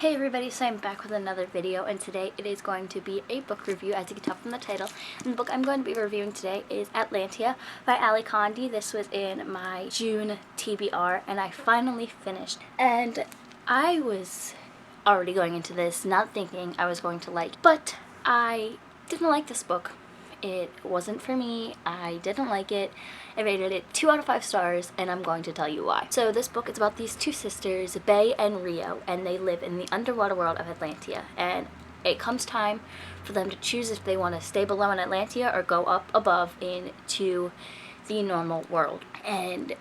Hey everybody, so I'm back with another video, and today it is going to be a book review, as you can tell from the title. And the book I'm going to be reviewing today is Atlantia by Condie. This was in my June TBR, and I finally finished. And I was already going into this not thinking I was going to like it, but I didn't like this book. It wasn't for me. I didn't like it. I rated it 2 out of 5 stars, and I'm going to tell you why. So this book is about these two sisters, Bay and Rio, and they live in the underwater world of Atlantia. And it comes time for them to choose if they want to stay below in Atlantia or go up above into the normal world. And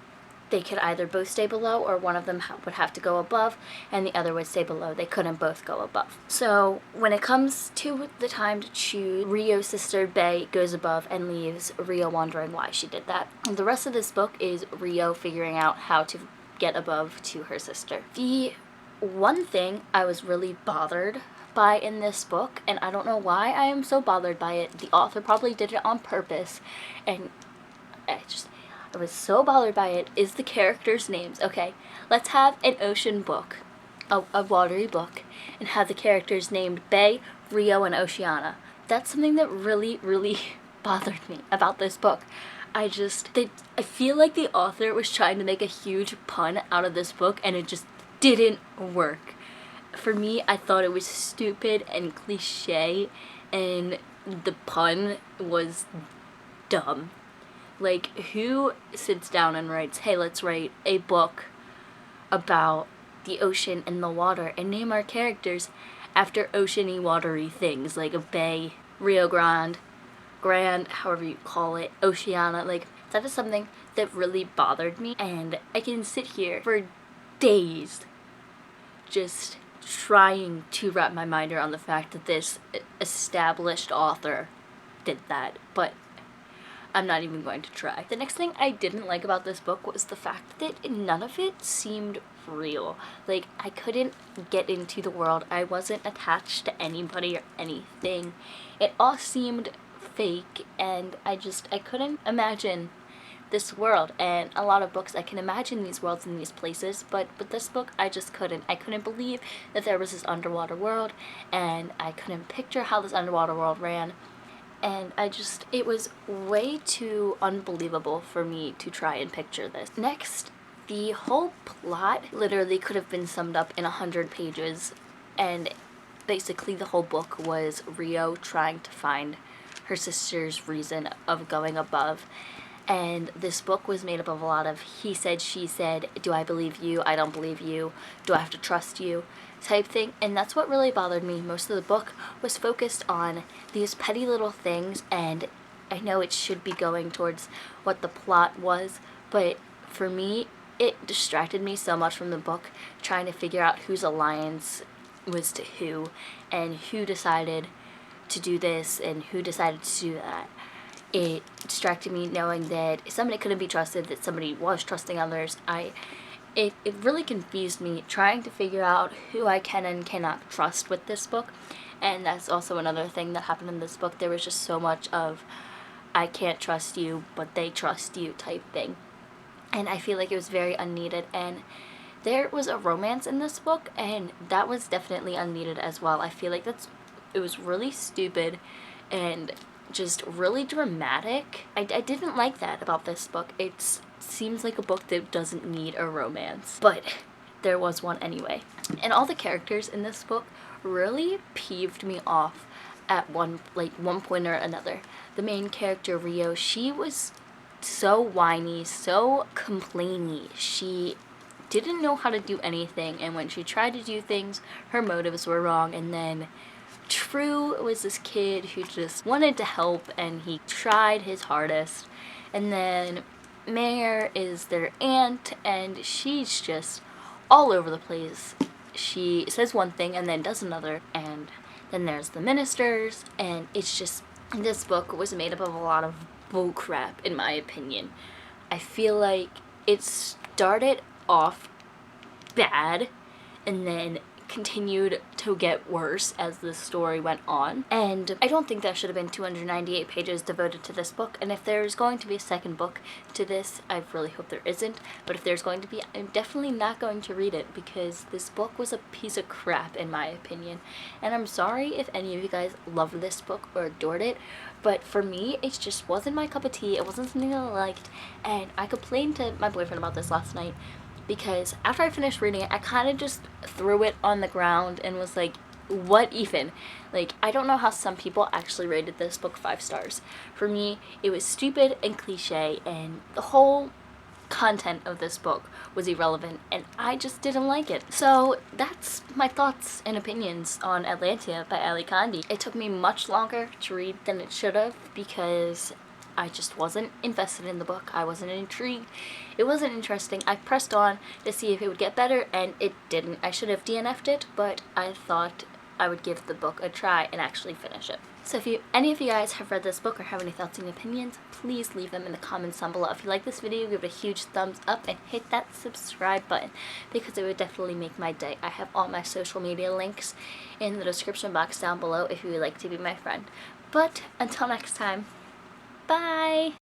they could either both stay below, or one of them would have to go above and the other would stay below. They couldn't both go above. So when it comes to the time to choose, Rio's sister Bay goes above and leaves Rio wondering why she did that. And the rest of this book is Rio figuring out how to get above to her sister. The one thing I was really bothered by in this book, and I don't know why I am so bothered by it, the author probably did it on purpose, and I was so bothered by it, is the characters' names. Okay, let's have an ocean book, a watery book, and have the characters named Bay, Rio, and Oceana. That's something that really, really bothered me about this book. I feel like the author was trying to make a huge pun out of this book, and it just didn't work. For me, I thought it was stupid and cliche, and the pun was dumb. Like, who sits down and writes, hey, let's write a book about the ocean and the water and name our characters after oceany, watery things, like a Bay, Rio Grande, however you call it, Oceana. Like, that is something that really bothered me, and I can sit here for days just trying to wrap my mind around the fact that this established author did that, but I'm not even going to try. The next thing I didn't like about this book was the fact that none of it seemed real. Like, I couldn't get into the world. I wasn't attached to anybody or anything. It all seemed fake, and I couldn't imagine this world. And a lot of books, I can imagine these worlds and these places, but with this book, I just couldn't. I couldn't believe that there was this underwater world, and I couldn't picture how this underwater world ran. And it was way too unbelievable for me to try and picture this. Next, the whole plot literally could have been summed up in 100 pages, and basically the whole book was Rio trying to find her sister's reason of going above. And this book was made up of a lot of he said, she said, do I believe you, I don't believe you, do I have to trust you, type thing. And that's what really bothered me. Most of the book was focused on these petty little things, and I know it should be going towards what the plot was, but for me, it distracted me so much from the book, trying to figure out whose alliance was to who, and who decided to do this, and who decided to do that. It distracted me knowing that somebody couldn't be trusted, that somebody was trusting others. It really confused me trying to figure out who I can and cannot trust with this book. And that's also another thing that happened in this book. There was just so much of I can't trust you, but they trust you type thing. And I feel like it was very unneeded. And there was a romance in this book, and that was definitely unneeded as well. I feel like it was really stupid and just really dramatic. I didn't like that about this book. It seems like a book that doesn't need a romance, but there was one anyway. And all the characters in this book really peeved me off at one point or another. The main character, Rio, she was so whiny, so complainy. She didn't know how to do anything, and when she tried to do things, her motives were wrong. And then True was this kid who just wanted to help, and he tried his hardest. And then Mare is their aunt, and she's just all over the place. She says one thing and then does another. And then there's the ministers, and it's just, this book was made up of a lot of bullcrap, in my opinion. I feel like it started off bad and then continued to get worse as the story went on. And I don't think there should have been 298 pages devoted to this book. And if there's going to be a second book to this, I really hope there isn't. But if there's going to be, I'm definitely not going to read it, because this book was a piece of crap in my opinion. And I'm sorry if any of you guys loved this book or adored it, but for me, it just wasn't my cup of tea. It wasn't something I liked. And I complained to my boyfriend about this last night, because after I finished reading it, I kind of just threw it on the ground and was like, what even? Like, I don't know how some people actually rated this book 5 stars. For me, it was stupid and cliche, and the whole content of this book was irrelevant, and I just didn't like it. So that's my thoughts and opinions on Atlantia by Ali Condie. It took me much longer to read than it should have, because I just wasn't invested in the book. I wasn't intrigued. It wasn't interesting. I pressed on to see if it would get better, and it didn't. I should have DNF'd it, but I thought I would give the book a try and actually finish it. So if any of you guys have read this book or have any thoughts and opinions, please leave them in the comments down below. If you like this video, give it a huge thumbs up and hit that subscribe button, because it would definitely make my day. I have all my social media links in the description box down below if you would like to be my friend. But until next time, bye!